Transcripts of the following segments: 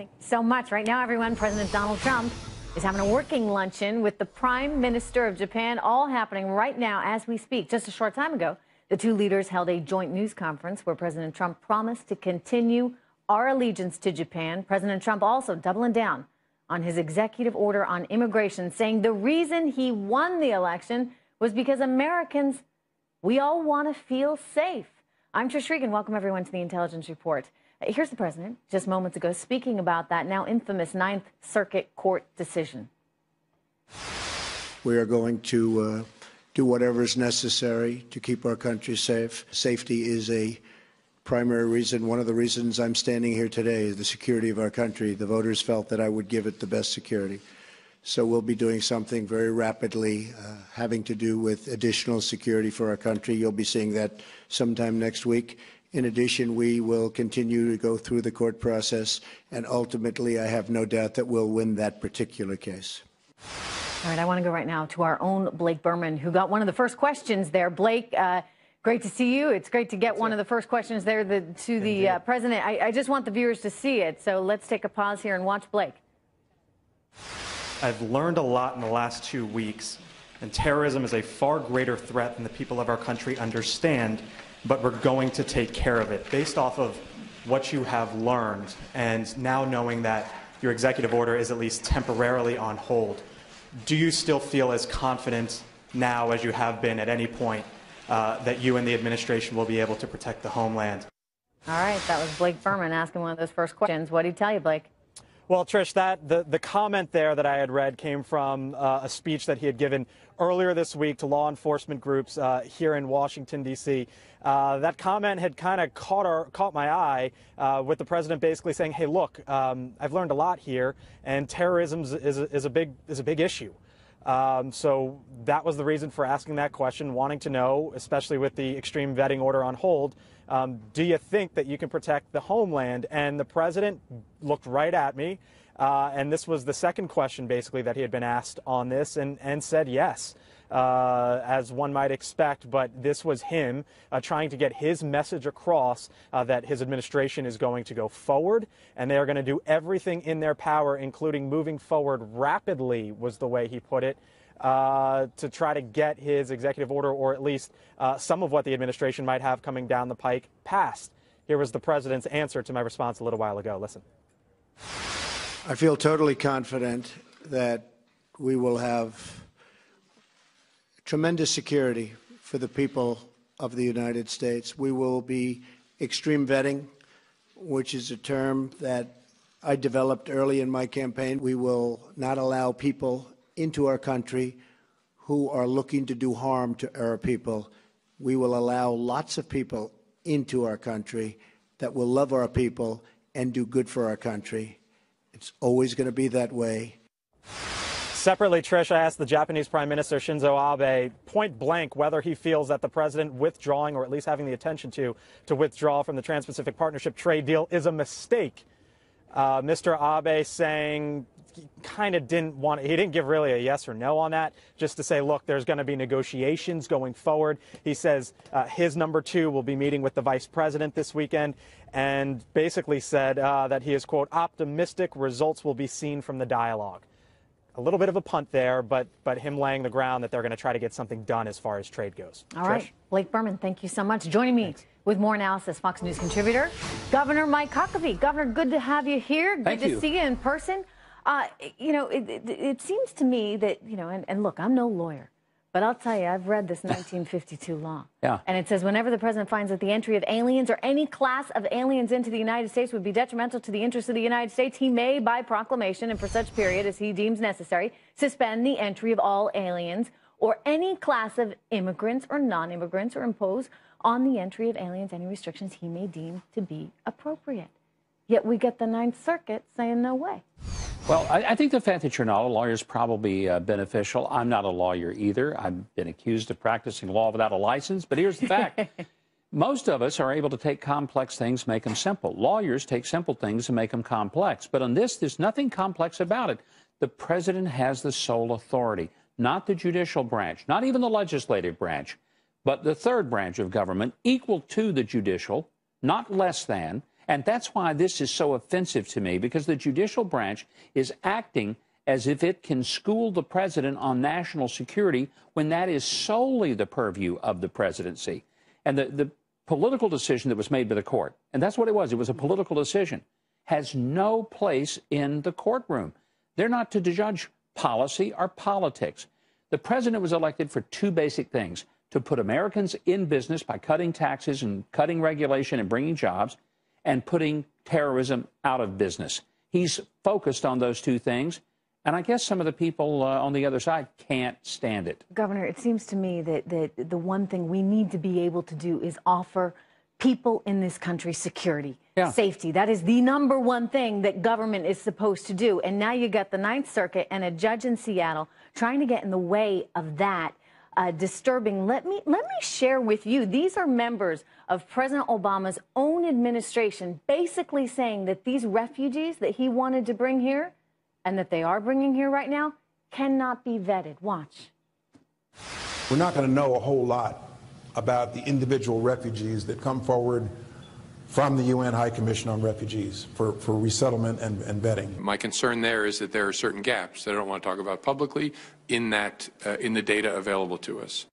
Thank you so much. Right now, everyone, President Donald Trump is having a working luncheon with the Prime Minister of Japan, all happening right now as we speak. Just a short time ago, the two leaders held a joint news conference where President Trump promised to continue our allegiance to Japan. President Trump also doubling down on his executive order on immigration, saying the reason he won the election was because Americans, we all want to feel safe. I'm Trish Regan. Welcome, everyone, to the Intelligence Report. Here's the president just moments ago speaking about that now infamous Ninth Circuit Court decision. We are going to do whatever is necessary to keep our country safe. Safety is a primary reason. One of the reasons I'm standing here today is the security of our country. The voters felt that I would give it the best security. So we'll be doing something very rapidly having to do with additional security for our country. You'll be seeing that sometime next week. In addition, we will continue to go through the court process, and ultimately, I have no doubt that we'll win that particular case. All right, I want to go right now to our own Blake Berman, who got one of the first questions there. Blake, great to see you. It's great to get one of the first questions there to the president. I just want the viewers to see it, so let's take a pause here and watch Blake. I've learned a lot in the last 2 weeks, and terrorism is a far greater threat than the people of our country understand, but we're going to take care of it. Based off of what you have learned, and now knowing that your executive order is at least temporarily on hold, do you still feel as confident now as you have been at any point that you and the administration will be able to protect the homeland? All right, that was Blake Berman asking one of those first questions. What did he tell you, Blake? Well, Trish, the comment there that I had read came from a speech that he had given earlier this week to law enforcement groups here in Washington, D.C. That comment had kind of caught my eye with the president basically saying, hey, look, I've learned a lot here, and terrorism is a big issue. So that was the reason for asking that question, wanting to know, especially with the extreme vetting order on hold, do you think that you can protect the homeland? And the president looked right at me, and this was the second question basically that he had been asked on this, and said yes, as one might expect. But this was him trying to get his message across that his administration is going to go forward, and they are going to do everything in their power, including moving forward rapidly, was the way he put it, to try to get his executive order, or at least some of what the administration might have coming down the pike, passed. Here was the president's answer to my response a little while ago. Listen. I feel totally confident that we will have tremendous security for the people of the United States. We will be extreme vetting, which is a term that I developed early in my campaign. We will not allow people into our country who are looking to do harm to our people. We will allow lots of people into our country that will love our people and do good for our country. It's always going to be that way. Separately, Trish, I asked the Japanese Prime Minister Shinzo Abe point blank whether he feels that the president withdrawing, or at least having the intention to withdraw from the Trans-Pacific Partnership trade deal is a mistake. Mr. Abe saying he kind of he didn't give really a yes or no on that, just to say, look, there's going to be negotiations going forward. He says his number two will be meeting with the vice president this weekend, and basically said that he is, quote, optimistic results will be seen from the dialogue. A little bit of a punt there, but him laying the ground that they're going to try to get something done as far as trade goes. All right, Blake Berman, thank you so much. Joining me with more analysis, Fox News contributor, Governor Mike Huckabee. Governor, good to have you here. Good to see you in person. You know, it seems to me that, you know, and look, I'm no lawyer, but I'll tell you, I've read this 1952 law. Yeah. And it says whenever the president finds that the entry of aliens or any class of aliens into the United States would be detrimental to the interests of the United States, he may, by proclamation and for such period as he deems necessary, suspend the entry of all aliens or any class of immigrants or non-immigrants, or impose on the entry of aliens any restrictions he may deem to be appropriate. Yet we get the Ninth Circuit saying no way. Well, I think the fact that you're not a lawyer is probably beneficial. I'm not a lawyer either. I've been accused of practicing law without a license. But here's the fact. Most of us are able to take complex things, make them simple. Lawyers take simple things and make them complex. But on this, there's nothing complex about it. The president has the sole authority, not the judicial branch, not even the legislative branch, but the third branch of government, equal to the judicial, not less than. And that's why this is so offensive to me, because the judicial branch is acting as if it can school the president on national security when that is solely the purview of the presidency. And the political decision that was made by the court, and that's what it was a political decision, has no place in the courtroom. They're not to judge policy or politics. The president was elected for two basic things: to put Americans in business by cutting taxes and cutting regulation and bringing jobs, and putting terrorism out of business. He's focused on those two things, and I guess some of the people on the other side can't stand it. Governor, it seems to me that the one thing we need to be able to do is offer people in this country security, safety. That is the number one thing that government is supposed to do. And now you got the Ninth Circuit and a judge in Seattle trying to get in the way of that. Disturbing. Let me share with you. These are members of President Obama's own administration basically saying that these refugees that he wanted to bring here and that they are bringing here right now cannot be vetted. Watch. We're not going to know a whole lot about the individual refugees that come forward from the UN High Commission on Refugees for resettlement and vetting. My concern there is that there are certain gaps that I don't want to talk about publicly in that in the data available to us.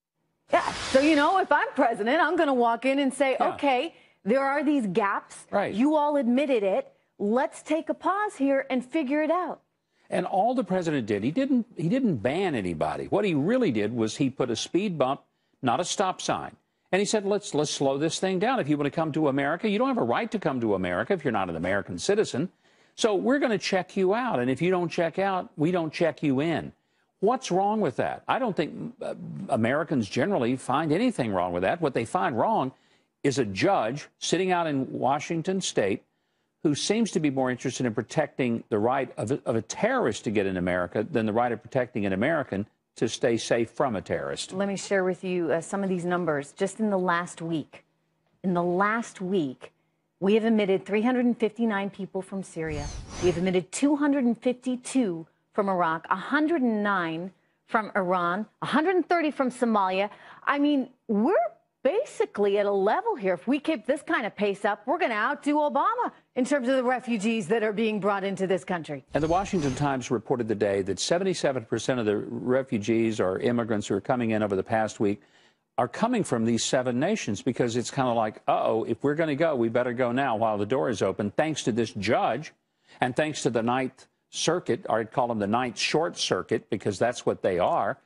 Yeah. So, you know, if I'm president, I'm going to walk in and say, okay, there are these gaps. Right. You all admitted it. Let's take a pause here and figure it out. And all the president did, he didn't ban anybody. What he really did was he put a speed bump, not a stop sign. And he said, let's slow this thing down. If you want to come to America, you don't have a right to come to America if you're not an American citizen. So we're going to check you out. And if you don't check out, we don't check you in. What's wrong with that? I don't think Americans generally find anything wrong with that. What they find wrong is a judge sitting out in Washington State who seems to be more interested in protecting the right of a terrorist to get in America than the right of protecting an American to stay safe from a terrorist. Let me share with you some of these numbers. Just in the last week, we have admitted 359 people from Syria. We have admitted 252 from Iraq, 109 from Iran, 130 from Somalia. I mean, we're basically at a level here. If we keep this kind of pace up, we're going to outdo Obama in terms of the refugees that are being brought into this country. And the Washington Times reported today that 77% of the refugees or immigrants who are coming in over the past week are coming from these 7 nations, because it's kind of like, uh-oh, if we're going to go, we better go now while the door is open, thanks to this judge and thanks to the Ninth Circuit, or I'd call them the Ninth Short Circuit, because that's what they are.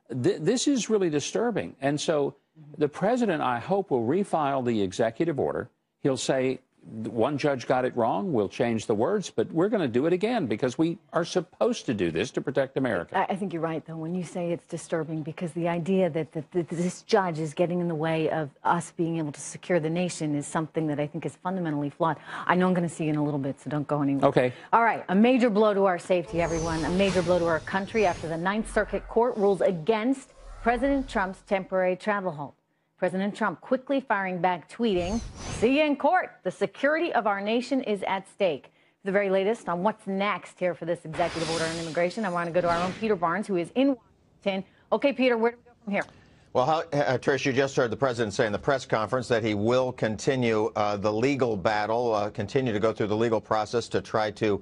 This is really disturbing. And so the president, I hope, will refile the executive order. He'll say, one judge got it wrong, we'll change the words, but we're going to do it again because we are supposed to do this to protect America. I think you're right, though, when you say it's disturbing, because the idea that this judge is getting in the way of us being able to secure the nation is something that I think is fundamentally flawed. I know I'm going to see you in a little bit, so don't go anywhere. Okay. All right, a major blow to our safety, everyone, a major blow to our country after the Ninth Circuit Court rules against President Trump's temporary travel halt. President Trump quickly firing back, tweeting, "See you in court. The security of our nation is at stake." The very latest on what's next here for this executive order on immigration, I want to go to our own Peter Barnes, who is in Washington. Okay, Peter, where do we go from here? Well, Trish, you just heard the president say in the press conference that he will continue the legal battle, continue to go through the legal process to try to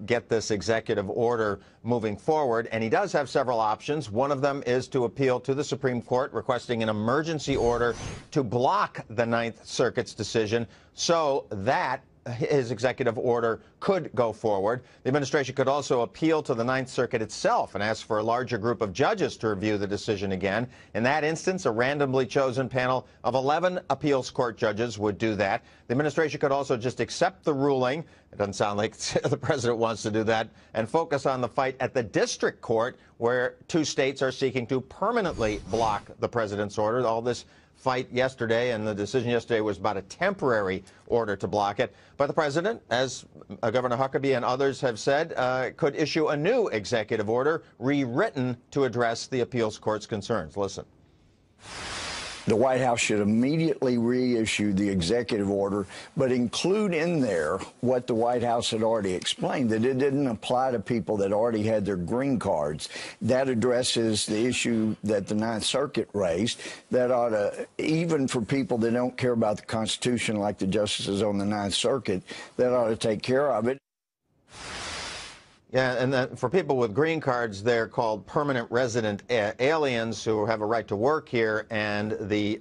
get this executive order moving forward. And he does have several options. One of them is to appeal to the Supreme Court, requesting an emergency order to block the Ninth Circuit's decision so that his executive order could go forward. The administration could also appeal to the Ninth Circuit itself and ask for a larger group of judges to review the decision again. In that instance, a randomly chosen panel of 11 appeals court judges would do that. The administration could also just accept the ruling. It doesn't sound like the president wants to do that, and focus on the fight at the district court, where 2 states are seeking to permanently block the president's order. All this fight yesterday, and the decision yesterday was about a temporary order to block it. But the president, as Governor Huckabee and others have said, could issue a new executive order rewritten to address the appeals court's concerns. Listen. the White House should immediately reissue the executive order, but include in there what the White House had already explained, that it didn't apply to people that already had their green cards. That addresses the issue that the Ninth Circuit raised, that ought to, even for people that don't care about the Constitution like the justices on the Ninth Circuit, that ought to take care of it. Yeah, and for people with green cards, they're called permanent resident aliens who have a right to work here. And the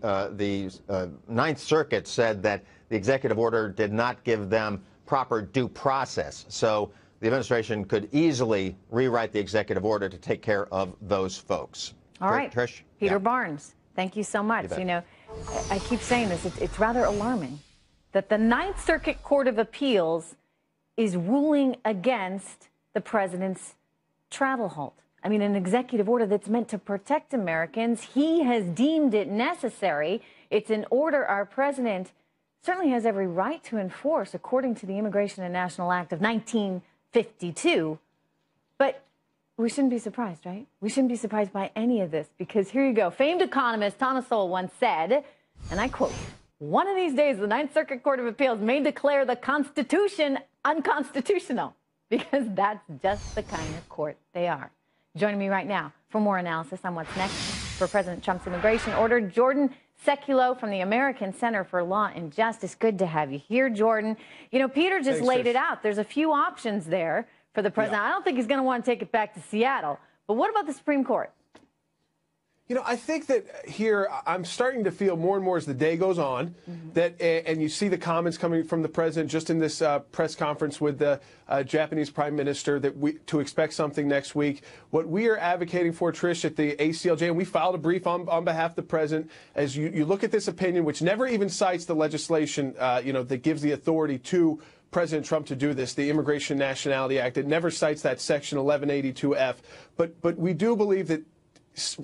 Ninth Circuit said that the executive order did not give them proper due process. So the administration could easily rewrite the executive order to take care of those folks. All right, Trish? Peter Barnes, thank you so much. You know, I keep saying this, it's rather alarming that the Ninth Circuit Court of Appeals is ruling against the president's travel halt. I mean, an executive order that's meant to protect Americans. He has deemed it necessary. It's an order our president certainly has every right to enforce according to the Immigration and National Act of 1952. But we shouldn't be surprised, right? We shouldn't be surprised by any of this, because here you go. Famed economist Thomas Sowell once said, and I quote, "One of these days, the Ninth Circuit Court of Appeals may declare the Constitution unconstitutional," because that's just the kind of court they are. Joining me right now for more analysis on what's next for President Trump's immigration order, Jordan Sekulow from the American Center for Law and Justice. Good to have you here, Jordan. You know, Peter just laid it out. There's a few options there for the president. I don't think he's going to want to take it back to Seattle. But what about the Supreme Court? You know, I think that here I'm starting to feel more and more as the day goes on that, and you see the comments coming from the president just in this press conference with the Japanese prime minister, that to expect something next week. What we are advocating for, Trish, at the ACLJ, and we filed a brief on behalf of the president, as you look at this opinion, which never even cites the legislation, that gives the authority to President Trump to do this, the Immigration and Nationality Act. It never cites that section 1182F. But we do believe that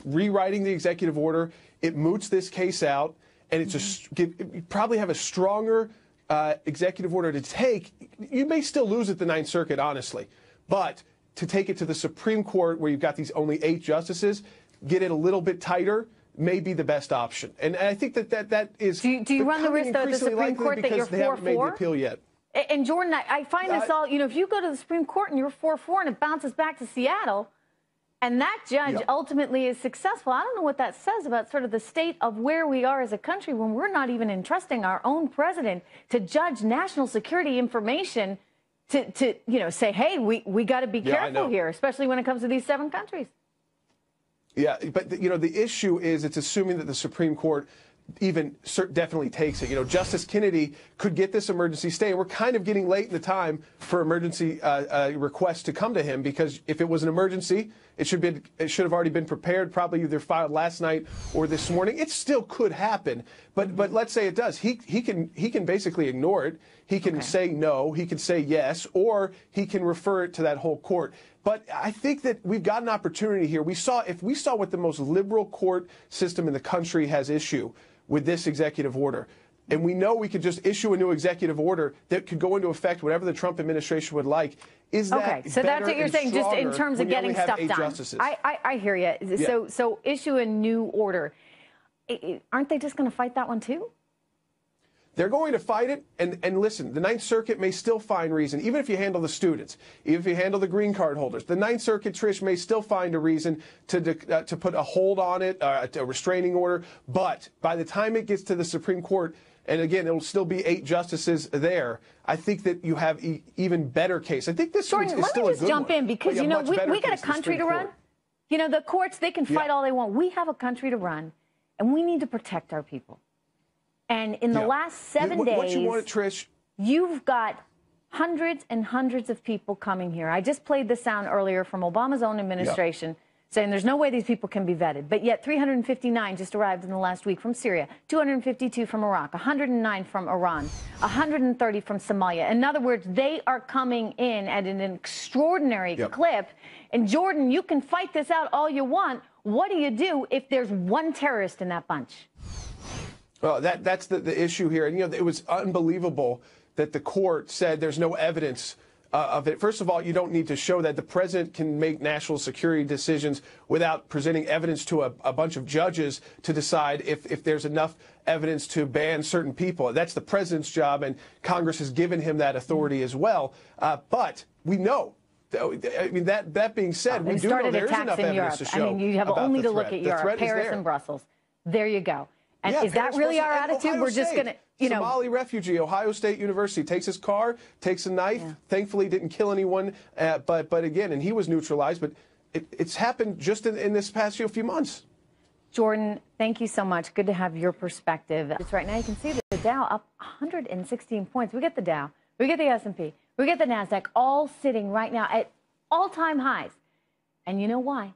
rewriting the executive order, it moots this case out, and it's you probably have a stronger executive order to take. You may still lose at the Ninth Circuit, honestly, but to take it to the Supreme Court, where you've got these only 8 justices, get it a little bit tighter, may be the best option. And I think that is. Do you run the risk, though, at the Supreme Court that you're 4-4? They haven't made the appeal yet. And Jordan, I find this all, if you go to the Supreme Court and you're 4-4 and it bounces back to Seattle, and that judge ultimately is successful, I don't know what that says about sort of the state of where we are as a country when we're not even entrusting our own president to judge national security information to say, hey, we got to be careful here, especially when it comes to these 7 countries. Yeah, but the issue is it's assuming that the Supreme Court even definitely takes it. Justice Kennedy could get this emergency stay. We're kind of getting late in the time for emergency requests to come to him, because if it was an emergency, it should have already been prepared, probably either filed last night or this morning. It still could happen, but let's say it does. He can basically ignore it. He can say no. He can say yes, or he can refer it to that whole court. But I think that we've got an opportunity here. If we saw what the most liberal court system in the country has issue with this executive order, and we know we could just issue a new executive order that could go into effect whatever the Trump administration would like. Is that so that's what you're saying, just in terms of getting stuff done. I hear you. Yeah. So issue a new order. Aren't they just going to fight that one too? They're going to fight it, and listen, the Ninth Circuit may still find reason, even if you handle the students, even if you handle the green card holders. The Ninth Circuit, Trish, may still find a reason to put a hold on it, a restraining order. But by the time it gets to the Supreme Court, and again, it'll still be 8 justices there, I think that you have even better case. I think this Jordan, is still a good one. let me just jump in, because, we got a country to run. The courts, they can fight all they want. We have a country to run, and we need to protect our people. And in the last 7 days, what you want, Trish, you've got hundreds and hundreds of people coming here. I just played the sound earlier from Obama's own administration saying there's no way these people can be vetted. But yet 359 just arrived in the last week from Syria, 252 from Iraq, 109 from Iran, 130 from Somalia. In other words, they are coming in at an extraordinary clip. And Jordan, you can fight this out all you want. What do you do if there's one terrorist in that bunch? Well, that's the issue here. And, it was unbelievable that the court said there's no evidence of it. First of all, you don't need to show that. The president can make national security decisions without presenting evidence to a bunch of judges to decide if there's enough evidence to ban certain people. That's the president's job, and Congress has given him that authority as well. But we know. I mean, that being said, we do know there is enough evidence to show. I mean, you have only to look at Europe, Paris and Brussels. There you go. And is that really our attitude? We're just going to, you know. Somali refugee, Ohio State University, takes his car, takes a knife. Yeah. Thankfully, didn't kill anyone. But again, and he was neutralized. But it's happened just in this past few months. Jordan, thank you so much. Good to have your perspective. It's right now you can see the Dow up 116 points. We get the Dow, we get the S&P, we get the NASDAQ, all sitting right now at all-time highs. And you know why?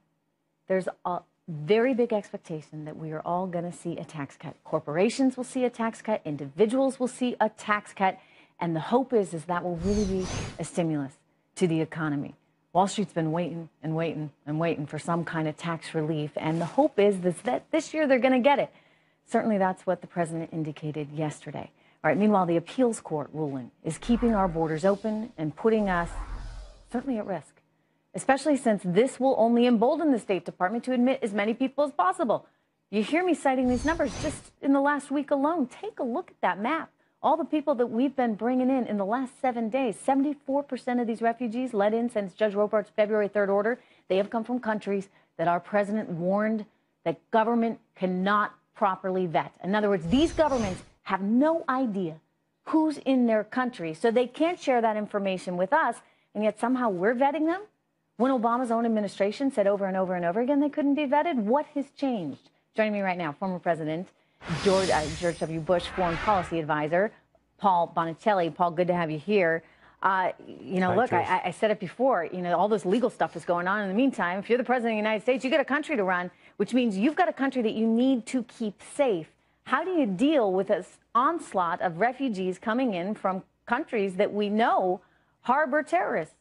There's a very big expectation that we are all going to see a tax cut. Corporations will see a tax cut. Individuals will see a tax cut. And the hope is that will really be a stimulus to the economy. Wall Street's been waiting and waiting and waiting for some kind of tax relief. And the hope is that this year they're going to get it. Certainly that's what the president indicated yesterday. All right, meanwhile, the appeals court ruling is keeping our borders open and putting us certainly at risk, especially since this will only embolden the State Department to admit as many people as possible. You hear me citing these numbers just in the last week alone. Take a look at that map. All the people that we've been bringing in the last 7 days, 74% of these refugees let in since Judge Robart's February 3rd order, they have come from countries that our president warned that government cannot properly vet. In other words, these governments have no idea who's in their country, so they can't share that information with us, and yet somehow we're vetting them? When Obama's own administration said over and over and over again they couldn't be vetted, what has changed? Joining me right now, former President George W. Bush Foreign Policy Advisor, Paul Bonicelli. Paul, good to have you here. You know, look, I said it before, you know, all this legal stuff is going on. In the meantime, if you're the president of the United States, you got a country to run, which means you've got a country that you need to keep safe. How do you deal with this onslaught of refugees coming in from countries that we know harbor terrorists?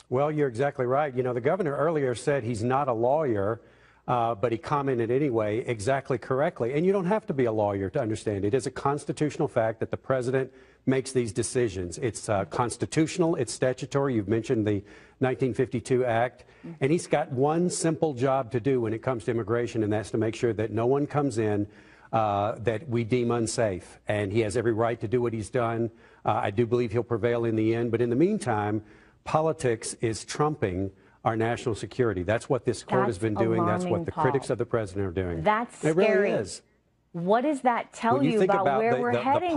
Well, you're exactly right. You know, the governor earlier said he's not a lawyer, but he commented anyway exactly correctly. And you don't have to be a lawyer to understand it. It is a constitutional fact that the president makes these decisions. It's constitutional. It's statutory. You've mentioned the 1952 Act. And he's got one simple job to do when it comes to immigration, and that's to make sure that no one comes in that we deem unsafe. And he has every right to do what he's done. I do believe he'll prevail in the end. But in the meantime, politics is trumping our national security. That's what this court has been doing. That's what the critics of the president are doing. That's scary. It really is. What does that tell you about where we're heading?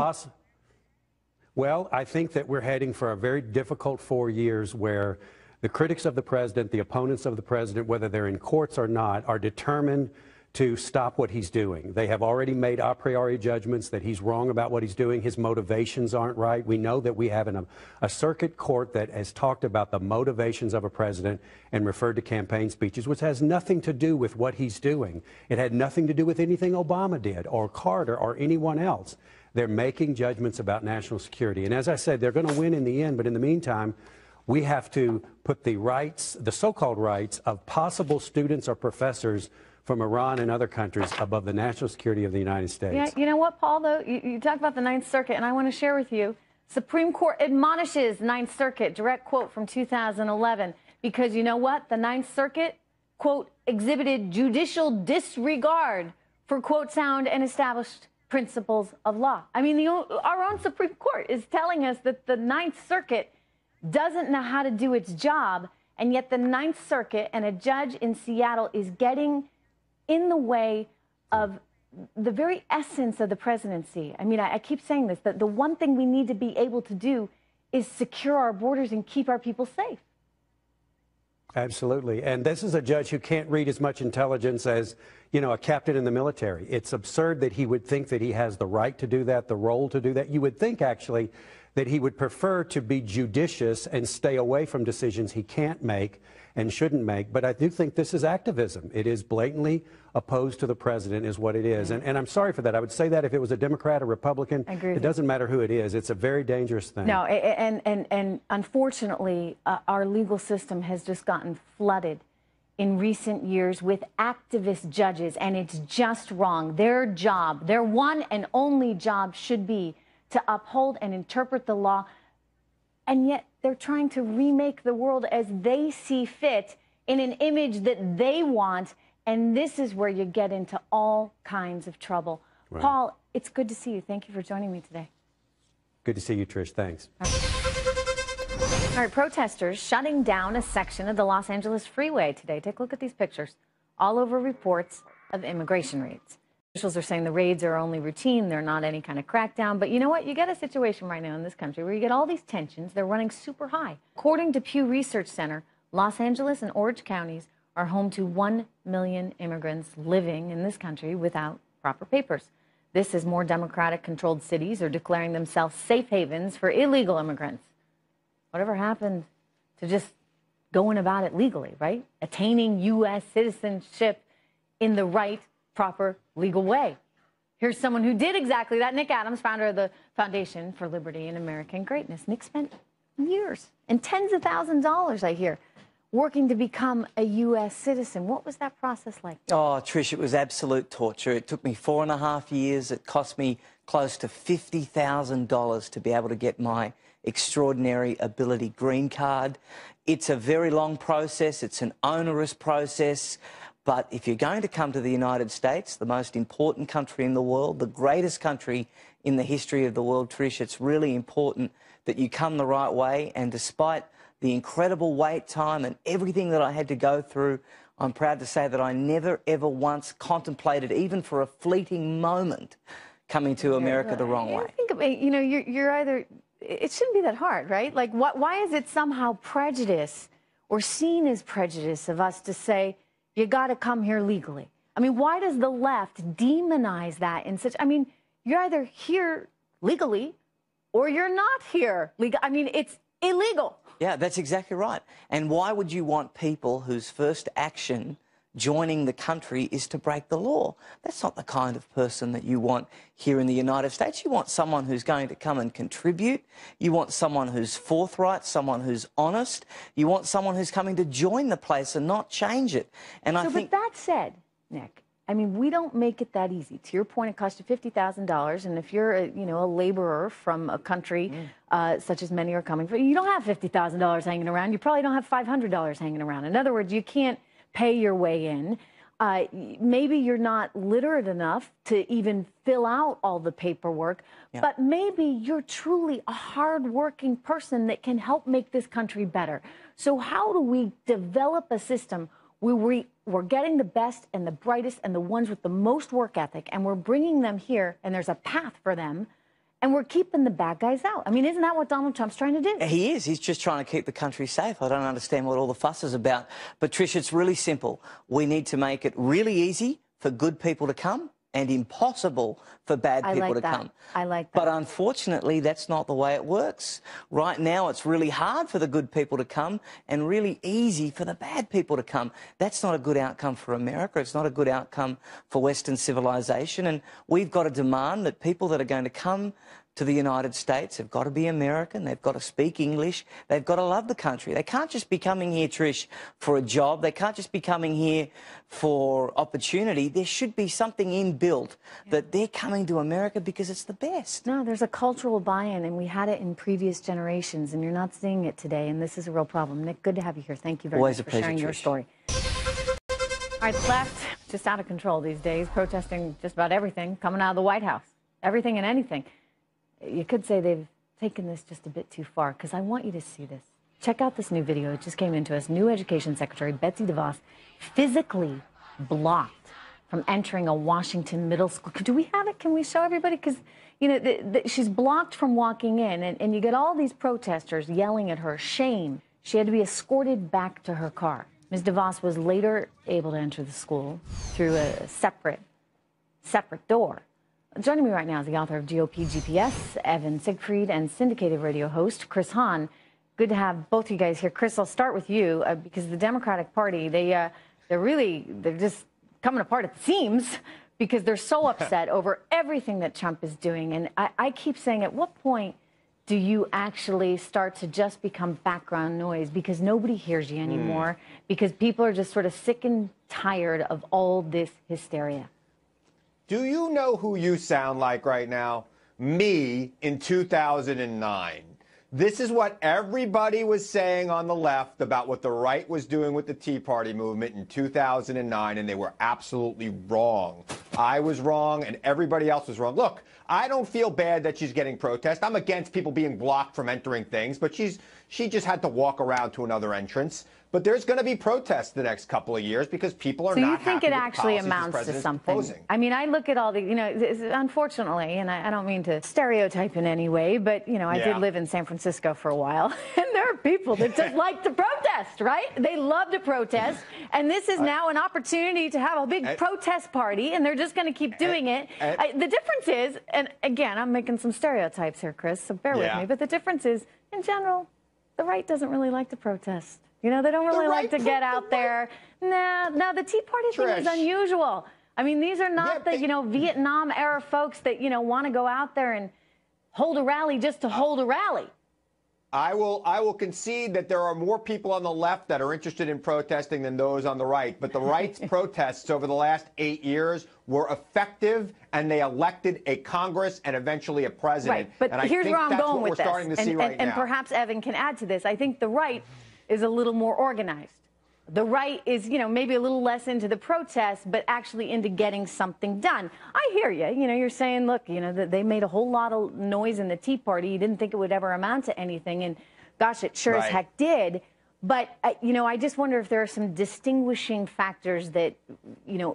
Well, I think that we're heading for a very difficult 4 years where the critics of the president, the opponents of the president, whether they're in courts or not, are determined to stop what he's doing. They have already made a priori judgments that he's wrong about what he's doing. His motivations aren't right. We know that we have a circuit court that has talked about the motivations of a president and referred to campaign speeches, which has nothing to do with what he's doing. It had nothing to do with anything Obama did or Carter or anyone else. They're making judgments about national security. And as I said, they're going to win in the end. But in the meantime, we have to put the rights, the so-called rights of possible students or professors from Iran and other countries above the national security of the United States. Yeah, you know what, Paul, though? You talk about the Ninth Circuit, and I want to share with you, Supreme Court admonishes Ninth Circuit, direct quote from 2011, because you know what? The Ninth Circuit, quote, exhibited judicial disregard for, quote, sound and established principles of law. I mean, our own Supreme Court is telling us that the Ninth Circuit doesn't know how to do its job, and yet the Ninth Circuit and a judge in Seattle is getting in the way of the very essence of the presidency. I mean, I keep saying this, that the one thing we need to be able to do is secure our borders and keep our people safe. Absolutely. And this is a judge who can't read as much intelligence as, you know, a captain in the military. It's absurd that he would think that he has the right to do that, the role to do that. You would think, actually, that he would prefer to be judicious and stay away from decisions he can't make and shouldn't make. But I do think this is activism. It is blatantly opposed to the president is what it is. And I'm sorry for that. I would say that if it was a Democrat or Republican, it doesn't matter who it is. It's a very dangerous thing. No, and unfortunately, our legal system has just gotten flooded in recent years with activist judges, and it's just wrong. Their job, their one and only job should be to uphold and interpret the law and yet they're trying to remake the world as they see fit in an image that they want, and this is where you get into all kinds of trouble. Right. Paul, it's good to see you. Thank you for joining me today. Good to see you, Trish. Thanks. All right, protesters shutting down a section of the Los Angeles freeway today. Take a look at these pictures. All over reports of immigration raids. Officials are saying the raids are only routine. They're not any kind of crackdown. But you know what? You get a situation right now in this country where you get all these tensions. They're running super high. According to Pew Research Center, Los Angeles and Orange counties are home to 1 million immigrants living in this country without proper papers. This is more Democratic-controlled cities are declaring themselves safe havens for illegal immigrants. Whatever happened to just going about it legally, right? Attaining U.S. citizenship in the right, proper, legal way. Here's someone who did exactly that. Nick Adams, founder of the Foundation for Liberty and American Greatness. Nick spent years and tens of thousands of dollars, I hear, working to become a U.S. citizen. What was that process like? Oh, Trish, it was absolute torture. It took me 4.5 years. It cost me close to $50,000 to be able to get my extraordinary ability green card. It's a very long process. It's an onerous process. But if you're going to come to the United States, the most important country in the world, the greatest country in the history of the world, Trish, it's really important that you come the right way. And despite the incredible wait time and everything that I had to go through, I'm proud to say that I never, ever once contemplated, even for a fleeting moment, coming to America the wrong way. Think about, you know, you're either, it shouldn't be that hard, right? Like, why is it somehow prejudice or seen as prejudice of us to say, you got to come here legally? I mean, why does the left demonize that in such, I mean, you're either here legally or you're not here legal. I mean, it's illegal. Yeah, that's exactly right. And why would you want people whose first action joining the country is to break the law? That's not the kind of person that you want here in the United States. You want someone who's going to come and contribute. You want someone who's forthright, someone who's honest. You want someone who's coming to join the place and not change it. And I think... But that said, Nick, I mean, we don't make it that easy. To your point, it costs you $50,000, and if you're, a laborer from a country such as many are coming from, you don't have $50,000 hanging around. You probably don't have $500 hanging around. In other words, you can't pay your way in. Maybe you're not literate enough to even fill out all the paperwork, but maybe you're truly a hardworking person that can help make this country better. So how do we develop a system where we're getting the best and the brightest and the ones with the most work ethic, and we're bringing them here, and there's a path for them, and we're keeping the bad guys out? I mean, isn't that what Donald Trump's trying to do? He is. He's just trying to keep the country safe. I don't understand what all the fuss is about. But, Trish, it's really simple. We need to make it really easy for good people to come and impossible for bad people to come. I like that. But unfortunately, that's not the way it works. Right now, it's really hard for the good people to come and really easy for the bad people to come. That's not a good outcome for America. It's not a good outcome for Western civilization. And we've got to demand that people that are going to come to the United States have got to be American. They've got to speak English. They've got to love the country. They can't just be coming here, Trish, for a job. They can't just be coming here for opportunity. There should be something inbuilt that they're coming to America because it's the best. No, there's a cultural buy-in, and we had it in previous generations, and you're not seeing it today, and this is a real problem. Nick, good to have you here. Thank you very much for sharing your story. All right, left, just out of control these days, protesting just about everything, coming out of the White House. Everything and anything. You could say they've taken this just a bit too far, because I want you to see this. Check out this new video. It just came into us. New Education Secretary Betsy DeVos physically blocked from entering a Washington middle school. Do we have it? Can we show everybody? Because, she's blocked from walking in, and you get all these protesters yelling at her, shame. She had to be escorted back to her car. Ms. DeVos was later able to enter the school through a separate door. Joining me right now is the author of GOP GPS, Evan Siegfried, and syndicated radio host Chris Hahn. Good to have both of you guys here. Chris, I'll start with you because the Democratic Party, they're just coming apart at the seams because they're so upset over everything that Trump is doing. And I keep saying, at what point do you actually start to just become background noise because nobody hears you anymore, because people are just sort of sick and tired of all this hysteria? Do you know who you sound like right now? Me in 2009. This is what everybody was saying on the left about what the right was doing with the Tea Party movement in 2009, and they were absolutely wrong. I was wrong, and everybody else was wrong. Look, I don't feel bad that she's getting protest. I'm against people being blocked from entering things, but she just had to walk around to another entrance. But there's going to be protests the next couple of years because people are not happy with the policies the president is proposing. So you think it actually amounts to something? I mean, I look at all the, unfortunately, and I don't mean to stereotype in any way, but, I did live in San Francisco for a while, and there are people that just like to protest, right? They love to protest, and this is now an opportunity to have a big protest party, and they're just going to keep doing it. The difference is, and again, I'm making some stereotypes here, Chris, so bear with me, but the difference is, in general, the right doesn't really like to protest. They don't really like to get out there. No, the Tea Party thing is unusual. I mean, these are not the, Vietnam-era folks that, want to go out there and hold a rally just to hold a rally. I will concede that there are more people on the left that are interested in protesting than those on the right. But the right's protests over the last 8 years were effective, and they elected a Congress and eventually a president. Right, but here's where I'm going with this. And perhaps Evan can add to this. I think the right is a little more organized. The right is, maybe a little less into the protest, but actually into getting something done. I hear you. You're saying, look, that they made a whole lot of noise in the Tea Party. You didn't think it would ever amount to anything. And gosh, it sure as heck did. But, I just wonder if there are some distinguishing factors that,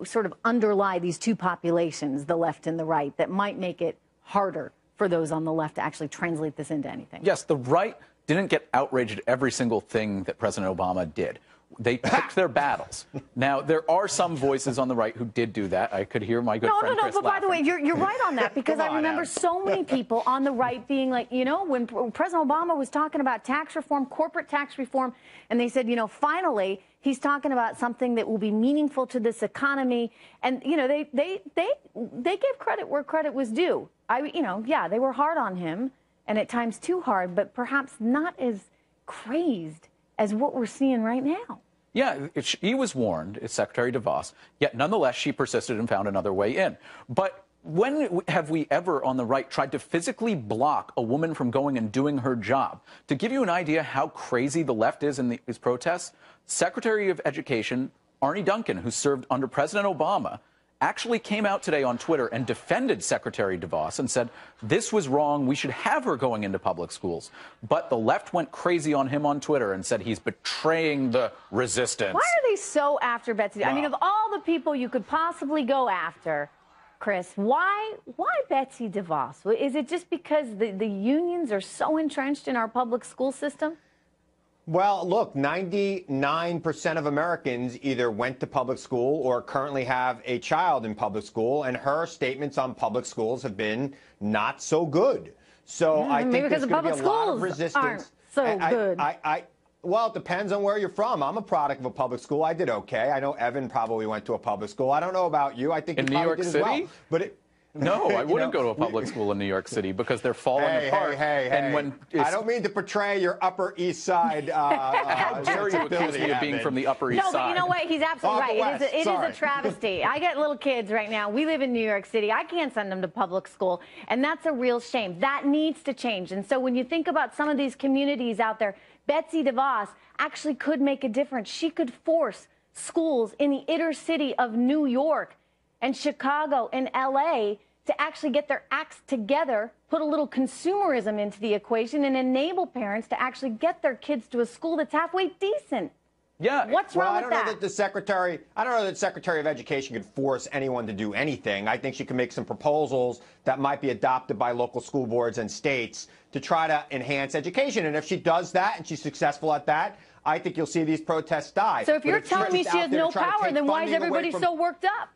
sort of underlie these two populations, the left and the right, that might make it harder for those on the left to actually translate this into anything. Yes, the right didn't get outraged at every single thing that President Obama did. They picked their battles. Now, there are some voices on the right who did do that. I could hear my good friend Chris but by the way, laughing. you're right on that, because I remember so many people on the right being like, when President Obama was talking about tax reform, corporate tax reform, and they said, finally, he's talking about something that will be meaningful to this economy. And, they gave credit where credit was due. They were hard on him, and at times too hard, but perhaps not as crazed as what we're seeing right now. Yeah, he was warned, it's Secretary DeVos, yet nonetheless she persisted and found another way in. But when have we ever on the right tried to physically block a woman from going and doing her job? To give you an idea how crazy the left is in these protests, Secretary of Education Arne Duncan, who served under President Obama, actually came out today on Twitter and defended Secretary DeVos and said this was wrong, we should have her going into public schools. But the left went crazy on him on Twitter and said he's betraying the resistance. Why are they so after Betsy? I mean, of all the people you could possibly go after, Chris, why Betsy DeVos? Is it just because the unions are so entrenched in our public school system? Well, look, 99% of Americans either went to public school or currently have a child in public school, and her statements on public schools have been not so good. So I think there's going to be a lot of resistance. Aren't so good. Well, it depends on where you're from. I'm a product of a public school. I did okay. I know Evan probably went to a public school. I don't know about you. I think in you New York did City? as well. But no, I wouldn't go to a public school in New York City because they're falling apart. And when I don't mean to portray your Upper East Side. How dare you accuse me of being from the Upper East Side? No, but you know what? He's absolutely right. It is a travesty. I got little kids right now. We live in New York City. I can't send them to public school, and that's a real shame. That needs to change. And so when you think about some of these communities out there, Betsy DeVos actually could make a difference. She could force schools in the inner city of New York and Chicago and L.A. to actually get their acts together, put a little consumerism into the equation, and enable parents to actually get their kids to a school that's halfway decent. Yeah. What's wrong with that? I don't know that the Secretary of Education could force anyone to do anything. I think she can make some proposals that might be adopted by local school boards and states to try to enhance education. And if she does that and she's successful at that, I think you'll see these protests die. So if you're telling me she has no power, then why is everybody so worked up?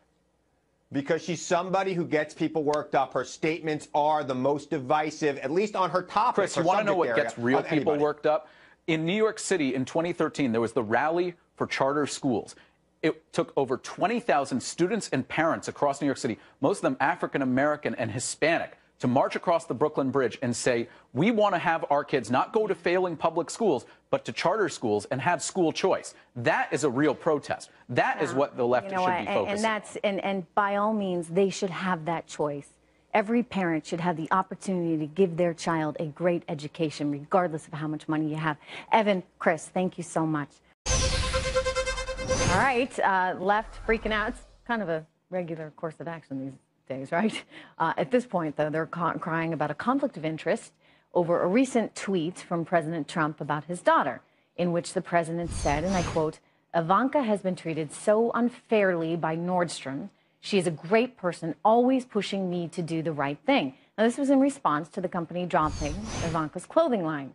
Because she's somebody who gets people worked up. Her statements are the most divisive, at least on her topic. Chris, you want to know what gets real people worked up? In New York City in 2013, there was the Rally for Charter Schools. It took over 20,000 students and parents across New York City, most of them African American and Hispanic, to march across the Brooklyn Bridge and say, we want to have our kids not go to failing public schools, but to charter schools and have school choice. That is a real protest. That is what the left should be focusing on. And by all means, they should have that choice. Every parent should have the opportunity to give their child a great education, regardless of how much money you have. Evan, Chris, thank you so much. All right, left freaking out. It's kind of a regular course of action these days, right? At this point, though, they're crying about a conflict of interest over a recent tweet from President Trump about his daughter, in which the president said, and I quote, "Ivanka has been treated so unfairly by Nordstrom. She is a great person, always pushing me to do the right thing." Now, this was in response to the company dropping Ivanka's clothing line.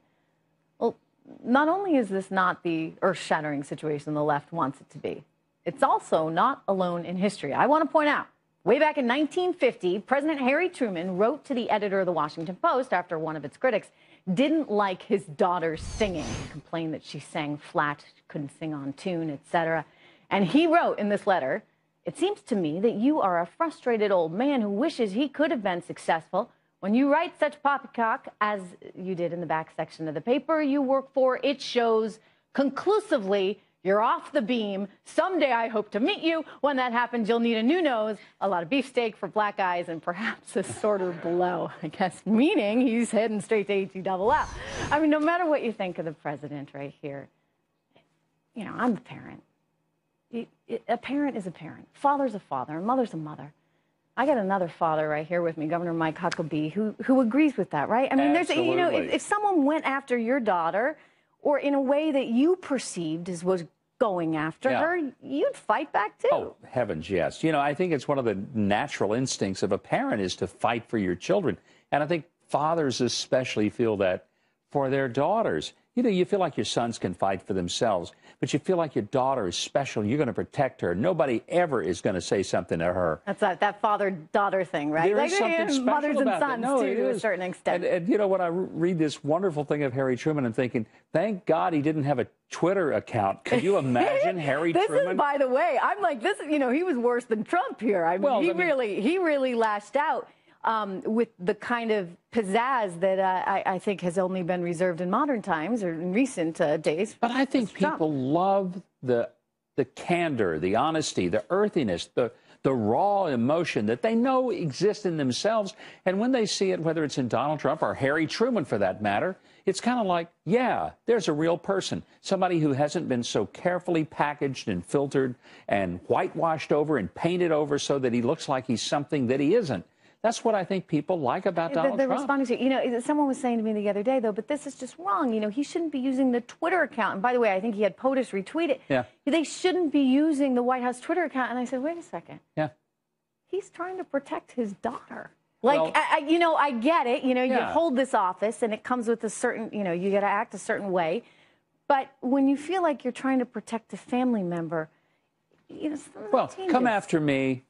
Well, not only is this not the earth-shattering situation the left wants it to be, it's also not alone in history. I want to point out, way back in 1950, President Harry Truman wrote to the editor of the Washington Post after one of its critics didn't like his daughter's singing, complained that she sang flat, couldn't sing on tune, etc. And he wrote in this letter, "It seems to me that you are a frustrated old man who wishes he could have been successful. When you write such poppycock, as you did in the back section of the paper you work for, it shows conclusively you're off the beam. Someday I hope to meet you. When that happens, you'll need a new nose, a lot of beefsteak for black eyes, and perhaps a shorter blow." I guess meaning he's heading straight to HE-double-L. I mean, no matter what you think of the president right here, you know, I'm a parent. A parent is a parent. Father's a father, and mother's a mother. I got another father right here with me, Governor Mike Huckabee, who agrees with that, right? I mean, Absolutely. there's, you know, if someone went after your daughter, or in a way that you perceived as was going after her, you'd fight back too. Oh, heavens, yes. You know, I think it's one of the natural instincts of a parent is to fight for your children. And I think fathers especially feel that for their daughters. You know, you feel like your sons can fight for themselves, but you feel like your daughter is special. You're going to protect her. Nobody ever is going to say something to her. That's that father-daughter thing, right? There is something special mothers and about sons, that. No, too, to a certain extent. And you know, when I read this wonderful thing of Harry Truman, I'm thinking, thank God he didn't have a Twitter account. Can you imagine Harry Truman? This is, by the way, I'm like, this is, you know, he was worse than Trump here. I mean, he really lashed out. With the kind of pizzazz that I think has only been reserved in modern times or in recent days. But I think people love the candor, the honesty, the earthiness, the raw emotion that they know exists in themselves. And when they see it, whether it's in Donald Trump or Harry Truman for that matter, it's kind of like, yeah, there's a real person, somebody who hasn't been so carefully packaged and filtered and whitewashed over and painted over so that he looks like he's something that he isn't. That's what I think people like about Donald Trump. Responding to, you know, someone was saying to me the other day, though, but this is just wrong. You know, he shouldn't be using the Twitter account. And by the way, I think he had POTUS retweet it. Yeah. They shouldn't be using the White House Twitter account. And I said, wait a second. Yeah. He's trying to protect his daughter. Like, well, you know, I get it. You know, you hold this office and it comes with a certain, you know, you got to act a certain way. But when you feel like you're trying to protect a family member, you know, well, come after me.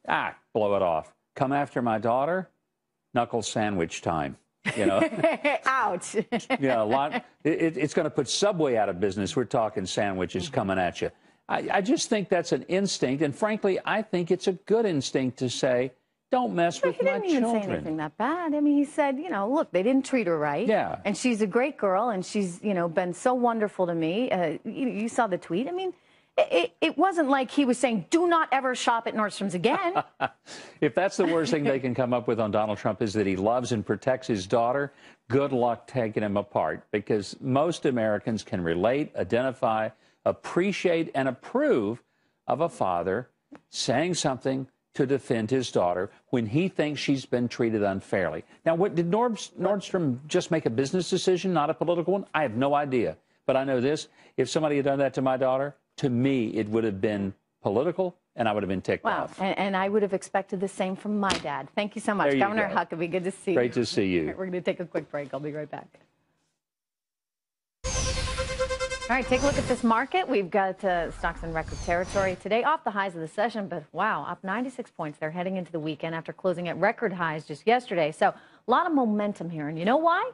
Blow it off. Come after my daughter. Knuckle sandwich time, you know. Ouch. Yeah, a lot. It's going to put Subway out of business. We're talking sandwiches coming at you. I just think that's an instinct, and frankly, I think it's a good instinct to say, don't mess with my children. He didn't even say anything that bad. I mean, he said, you know, look, they didn't treat her right. Yeah. And she's a great girl, and she's, you know, been so wonderful to me. You saw the tweet. I mean, it wasn't like he was saying, do not ever shop at Nordstrom's again. If that's the worst thing they can come up with on Donald Trump is that he loves and protects his daughter, good luck taking him apart, because most Americans can relate, identify, appreciate, and approve of a father saying something to defend his daughter when he thinks she's been treated unfairly. Now, what did Nordstrom just make a business decision, not a political one? I have no idea. But I know this, if somebody had done that to my daughter, to me, it would have been political, and I would have been ticked off. And I would have expected the same from my dad. Thank you so much, Governor Huckabee. Good to see you. Great to see you. Right, we're going to take a quick break. I'll be right back. All right, take a look at this market. We've got stocks in record territory today, off the highs of the session, but wow, up 96 points. They're heading into the weekend after closing at record highs just yesterday. So a lot of momentum here. And you know why?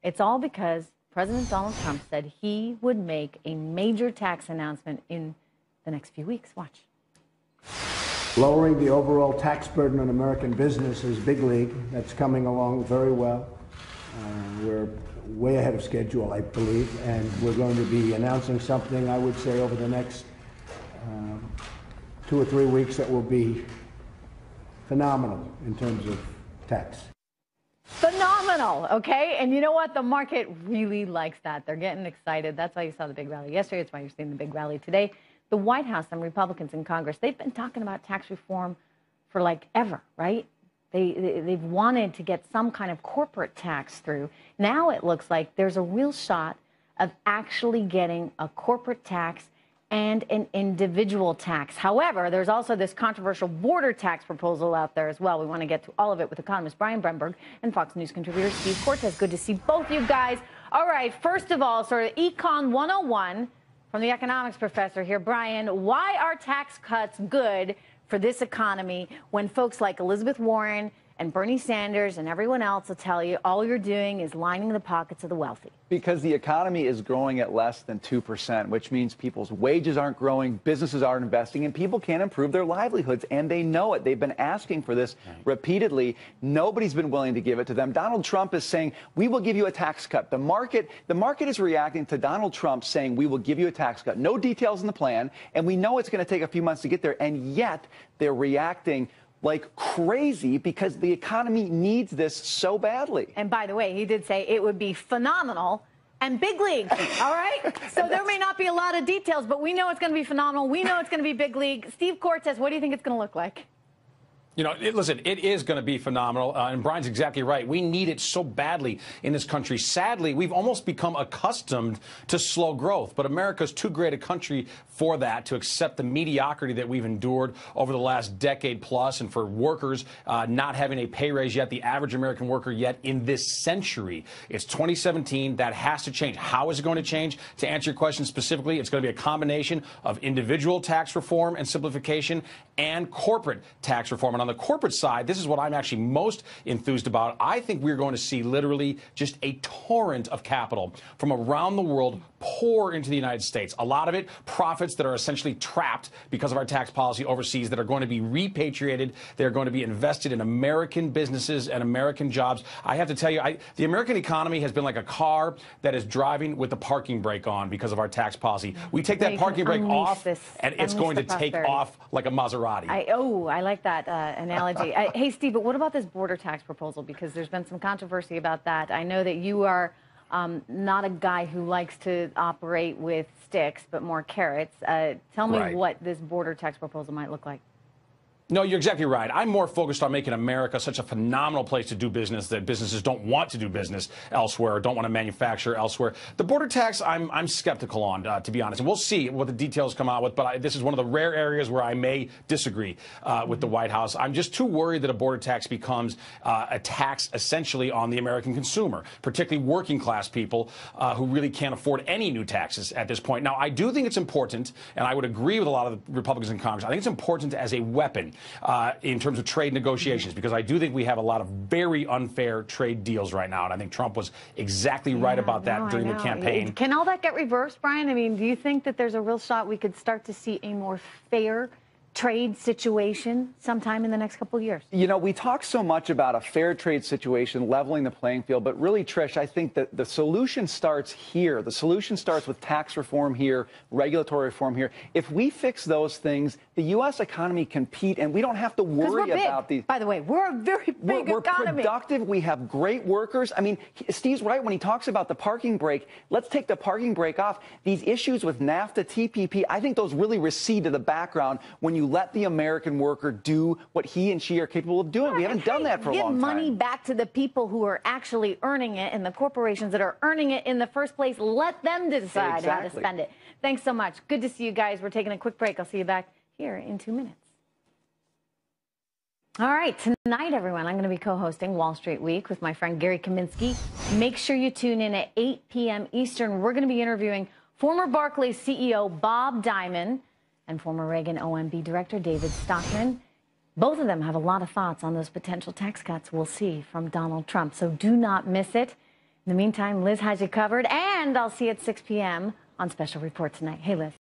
It's all because President Donald Trump said he would make a major tax announcement in the next few weeks. Watch. Lowering the overall tax burden on American business is big league. That's coming along very well. We're way ahead of schedule, I believe, and we're going to be announcing something, I would say, over the next 2 or 3 weeks that will be phenomenal in terms of tax. Phenomenal, okay? And you know what? The market really likes that. They're getting excited. That's why you saw the big rally yesterday. That's why you're seeing the big rally today. The White House and Republicans in Congress, they've been talking about tax reform for like ever, right? They've wanted to get some kind of corporate tax through. Now it looks like there's a real shot of actually getting a corporate tax and an individual tax. However, there's also this controversial border tax proposal out there as well. We want to get to all of it with economist Brian Bremberg and Fox News contributor Steve Cortes. Good to see both you guys. All right, first of all, sort of Econ 101 from the economics professor here. Brian, why are tax cuts good for this economy when folks like Elizabeth Warren and Bernie Sanders and everyone else will tell you all you're doing is lining the pockets of the wealthy? Because the economy is growing at less than 2%, which means people's wages aren't growing, businesses aren't investing, and people can't improve their livelihoods. And they know it. They've been asking for this repeatedly. Nobody's been willing to give it to them. Donald Trump is saying, we will give you a tax cut. The market is reacting to Donald Trump saying, we will give you a tax cut. No details in the plan, and we know it's going to take a few months to get there, and yet they're reacting like crazy because the economy needs this so badly. And by the way, he did say it would be phenomenal and big league, all right? So there may not be a lot of details, but we know it's going to be phenomenal. We know it's going to be big league. Steve Cortes, what do you think it's going to look like? You know, listen, it is going to be phenomenal, and Brian's exactly right. We need it so badly in this country. Sadly, we've almost become accustomed to slow growth, but America's too great a country for that, to accept the mediocrity that we've endured over the last decade plus, and for workers not having a pay raise yet, the average American worker yet in this century. It's 2017. That has to change. How is it going to change? To answer your question specifically, it's going to be a combination of individual tax reform and simplification and corporate tax reform. And on the corporate side, this is what I'm actually most enthused about. I think we're going to see literally just a torrent of capital from around the world pour into the United States. A lot of it profits that are essentially trapped because of our tax policy overseas that are going to be repatriated. They're going to be invested in American businesses and American jobs. I have to tell you, the American economy has been like a car that is driving with the parking brake on because of our tax policy. We take that parking brake off, and it's going to take off like a Maserati. I like that analogy. Hey, Steve, but what about this border tax proposal? Because there's been some controversy about that. I know that you are not a guy who likes to operate with sticks, but more carrots. Tell me what this border tax proposal might look like. No, you're exactly right. I'm more focused on making America such a phenomenal place to do business that businesses don't want to do business elsewhere or don't want to manufacture elsewhere. The border tax, I'm skeptical on, to be honest. And we'll see what the details come out with. But this is one of the rare areas where I may disagree with the White House. I'm just too worried that a border tax becomes a tax essentially on the American consumer, particularly working class people who really can't afford any new taxes at this point. Now, I do think it's important, and I would agree with a lot of the Republicans in Congress, I think it's important as a weapon in terms of trade negotiations, because I do think we have a lot of very unfair trade deals right now, and I think Trump was exactly right about that during the campaign. Can all that get reversed, Brian? I mean, do you think that there's a real shot we could start to see a more fair trade situation sometime in the next couple of years? You know, we talk so much about a fair trade situation, leveling the playing field, but really, Trish, I think that the solution starts here. The solution starts with tax reform here, regulatory reform here. If we fix those things, the U.S. economy can compete, and we don't have to worry about these. By the way, we're a very big we're economy. Productive. We have great workers. I mean, Steve's right when he talks about the parking brake. Let's take the parking brake off. These issues with NAFTA, TPP, I think those really recede to the background when you let the American worker do what he and she are capable of doing. We haven't done that for a long time. Give money back to the people who are actually earning it and the corporations that are earning it in the first place. Let them decide how to spend it. Thanks so much. Good to see you guys. We're taking a quick break. I'll see you back here in 2 minutes. All right, tonight, everyone, I'm going to be co-hosting Wall Street Week with my friend Gary Kaminsky. Make sure you tune in at 8 p.m. Eastern. We're going to be interviewing former Barclays CEO Bob Diamond and former Reagan OMB Director David Stockman. Both of them have a lot of thoughts on those potential tax cuts we'll see from Donald Trump, so do not miss it. In the meantime, Liz has you covered, and I'll see you at 6 p.m. on Special Report tonight. Hey, Liz.